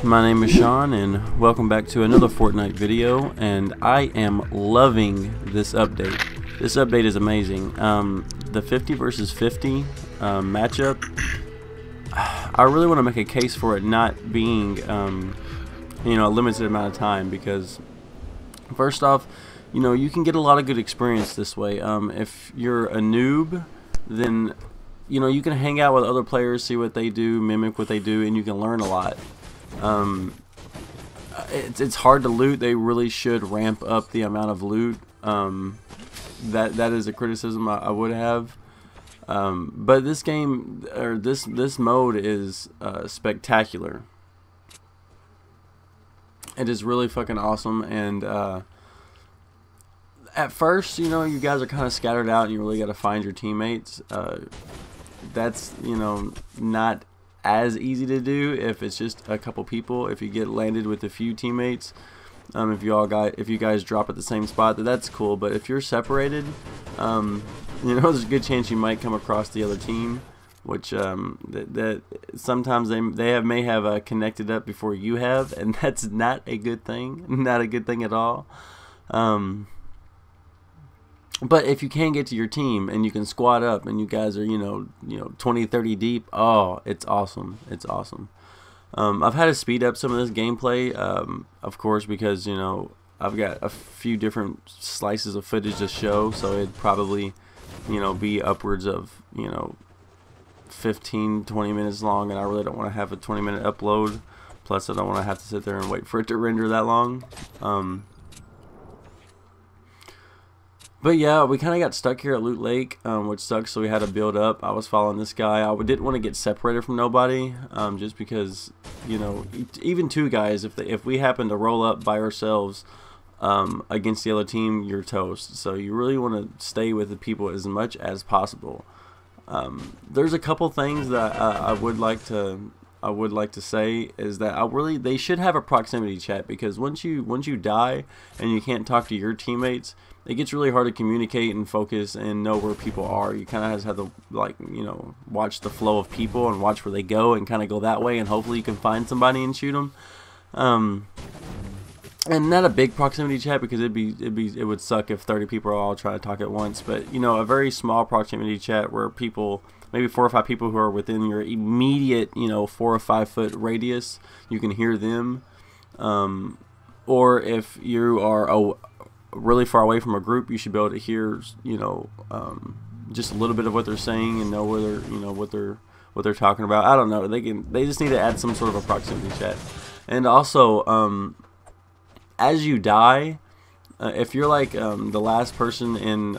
My name is Sean and welcome back to another Fortnite video, and I am loving this update. This update is amazing. The 50 versus 50 matchup, I really want to make a case for it not being a limited amount of time, because first off, you can get a lot of good experience this way. If you're a noob, then you can hang out with other players, see what they do, mimic what they do, and you can learn a lot. It's hard to loot. They really should ramp up the amount of loot. That is a criticism I would have. But this game, or this mode, is spectacular. It is really fucking awesome. And at first, you guys are kind of scattered out, and you really got to find your teammates. That's not as easy to do if it's just a couple people. If you get landed with a few teammates, if you guys drop at the same spot, that's cool. But if you're separated, there's a good chance you might come across the other team, which that sometimes they may have connected up before you have, and that's not a good thing. Not a good thing at all. But if you can get to your team and you can squad up and you guys are 20, 30 deep, oh, it's awesome. It's awesome. I've had to speed up some of this gameplay, of course, because I've got a few different slices of footage to show, so it'd probably be upwards of 15, 20 minutes long, and I really don't want to have a 20-minute upload. Plus, I don't want to have to sit there and wait for it to render that long. But yeah, we kind of got stuck here at Loot Lake, which sucks, so we had to build up. I was following this guy. I didn't want to get separated from nobody, just because, even two guys, if we happen to roll up by ourselves against the other team, you're toast. So you really want to stay with the people as much as possible. There's a couple things that I would like to say is that they should have a proximity chat, because once you die and you can't talk to your teammates, it gets really hard to communicate and focus and know where people are. You kind of just have to watch the flow of people and watch where they go and kind of go that way, and hopefully you can find somebody and shoot them. And not a big proximity chat, because it would suck if 30 people are all trying to talk at once. But a very small proximity chat where people, maybe 4 or 5 people who are within your immediate 4 or 5 foot radius, you can hear them. Or if you are really far away from a group, you should be able to hear just a little bit of what they're saying and know whether what they're talking about. I don't know. They just need to add some sort of a proximity chat. And also, as you die, if you're like the last person in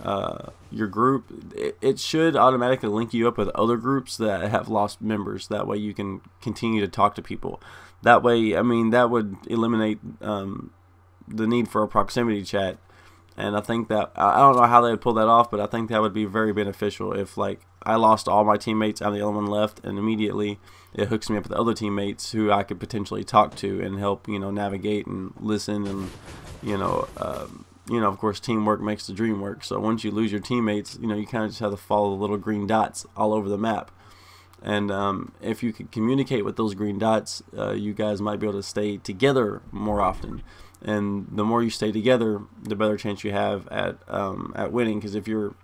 your group, it should automatically link you up with other groups that have lost members. That way you can continue to talk to people. That way, that would eliminate the need for a proximity chat. And I think that, I don't know how they would pull that off, but I think that would be very beneficial. If I lost all my teammates, I'm the only one left, and immediately it hooks me up with other teammates who I could potentially talk to and help navigate and listen, and of course, teamwork makes the dream work. So once you lose your teammates, you kind of just have to follow the little green dots all over the map. And if you could communicate with those green dots, you guys might be able to stay together more often. And the more you stay together, the better chance you have at winning. Because if you're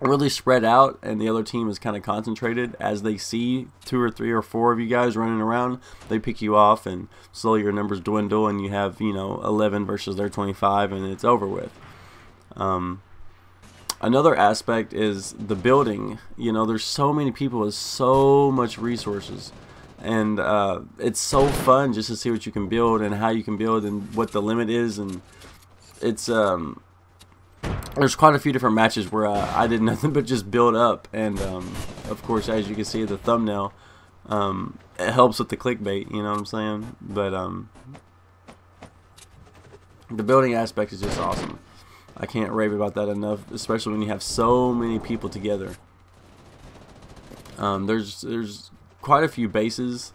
really spread out and the other team is kind of concentrated, as they see 2 or 3 or 4 of you guys running around, they pick you off, and slowly your numbers dwindle, and you have 11 versus their 25, and it's over with. Another aspect is the building. There's so many people with so much resources, and it's so fun just to see what you can build and how you can build and what the limit is. And it's there's quite a few different matches where I did nothing but just build up, and of course, as you can see the thumbnail, it helps with the clickbait, you know what I'm saying? But the building aspect is just awesome. I can't rave about that enough, especially when you have so many people together. There's quite a few bases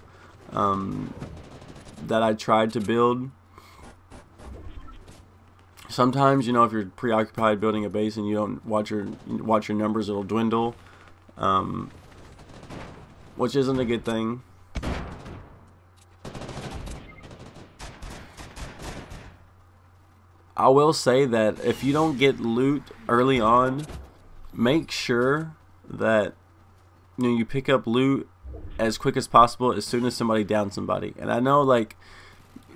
that I tried to build. Sometimes, if you're preoccupied building a base and you don't watch your numbers, it'll dwindle, which isn't a good thing. I will say that if you don't get loot early on, make sure that you pick up loot as quick as possible as soon as somebody downs somebody. And I know, like,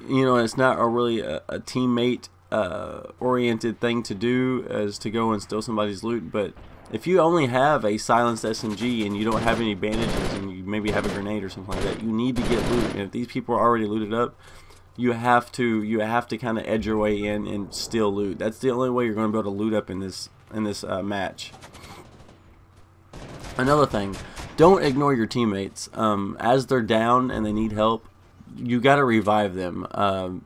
it's not really a teammate oriented thing to do, as to go and steal somebody's loot, but if you only have a silenced SMG and you don't have any bandages and you maybe have a grenade or something like that, you need to get loot. And if these people are already looted up, you have to kind of edge your way in and steal loot. That's the only way you're going to be able to loot up in this match. Another thing, don't ignore your teammates. As they're down and they need help, you got to revive them.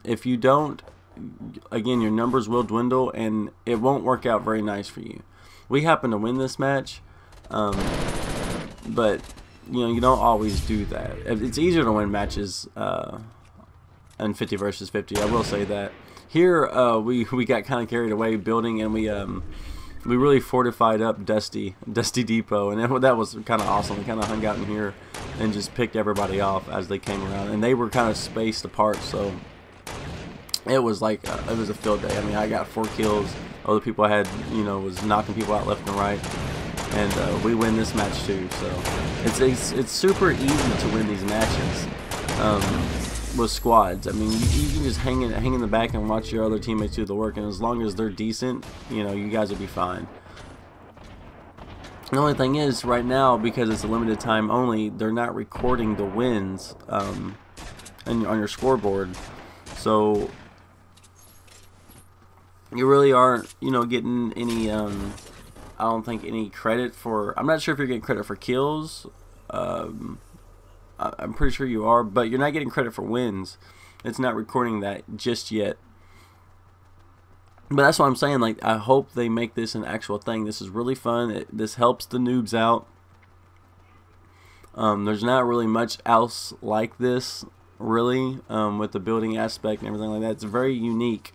If you don't, again, your numbers will dwindle and it won't work out very nice for you. We happen to win this match, but you don't always do that. It's easier to win matches in 50 versus 50. I will say that. Here we got kind of carried away building, and we really fortified up Dusty Depot, and that was kind of awesome. We kind of hung out in here and just picked everybody off as they came around, and they were kind of spaced apart, so it was like it was a field day. I mean, I got 4 kills. Other people I had, was knocking people out left and right, and we win this match too. So it's super easy to win these matches with squads. I mean, you can just hang in the back and watch your other teammates do the work, and as long as they're decent, you guys will be fine. The only thing is, right now, because it's a limited time only, they're not recording the wins on your scoreboard, so you really aren't, getting any, I don't think, any credit for, I'm not sure if you're getting credit for kills, I'm pretty sure you are, but you're not getting credit for wins. It's not recording that just yet. But that's what I'm saying, like, I hope they make this an actual thing. This is really fun. This helps the noobs out. There's not really much else like this, really, with the building aspect and everything like that. It's very unique.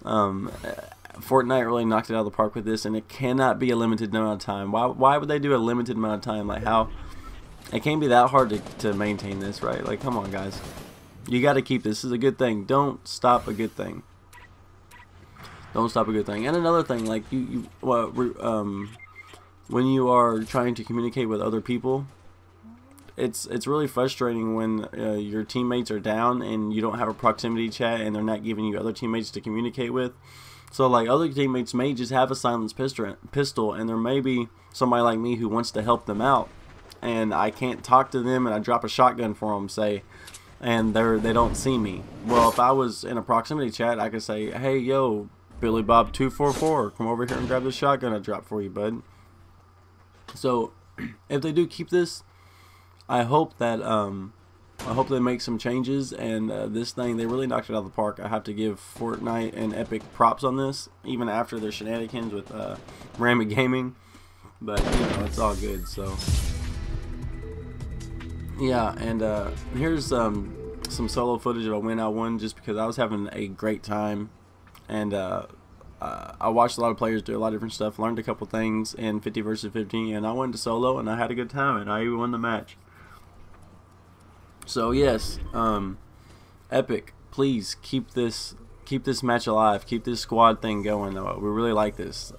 Fortnite really knocked it out of the park with this, and it cannot be a limited amount of time. Why would they do a limited amount of time? Like, how? It can't be that hard to maintain this, right? Like, come on, guys. You got to keep this. This is a good thing. Don't stop a good thing. Don't stop a good thing. And another thing, like, when you are trying to communicate with other people, it's really frustrating when your teammates are down and you don't have a proximity chat and they're not giving you other teammates to communicate with. So, like, other teammates may just have a silenced pistol, and there may be somebody like me who wants to help them out, and I can't talk to them, and I drop a shotgun for them, say, and they don't see me. Well, if I was in a proximity chat, I could say, hey, yo, Billy Bob 244, come over here and grab the shotgun I dropped for you, bud. So, if they do keep this, I hope that they make some changes, and this thing, they really knocked it out of the park. I have to give Fortnite and Epic props on this, even after their shenanigans with Rammy Gaming. But it's all good. So yeah, and here's some solo footage of a win I won just because I was having a great time, and I watched a lot of players do a lot of different stuff, learned a couple things in 50 versus 50, and I went to solo and I had a good time, and I even won the match. So yes, Epic, please keep this match alive, keep this squad thing going. We really like this.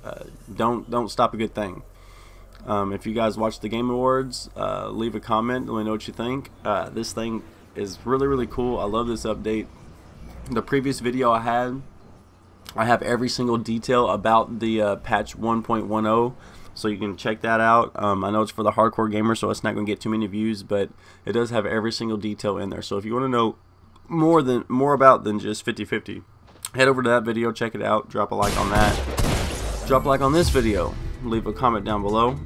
Don't stop a good thing. If you guys watch the Game Awards, leave a comment. Let me know what you think. This thing is really cool. I love this update. The previous video I have every single detail about the patch 1.10. So you can check that out. I know it's for the hardcore gamer, so it's not going to get too many views, but it does have every single detail in there. So if you want to know more about than just 50/50, head over to that video, check it out, drop a like on that. Drop a like on this video, leave a comment down below.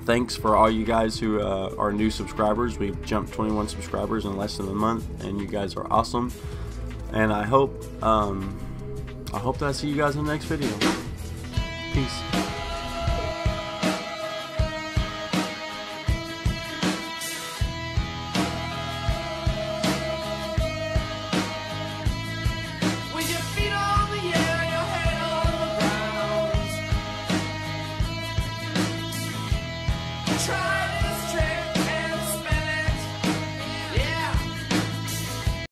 Thanks for all you guys who are new subscribers. We've jumped 21 subscribers in less than a month, and you guys are awesome. And I hope that I see you guys in the next video. Peace.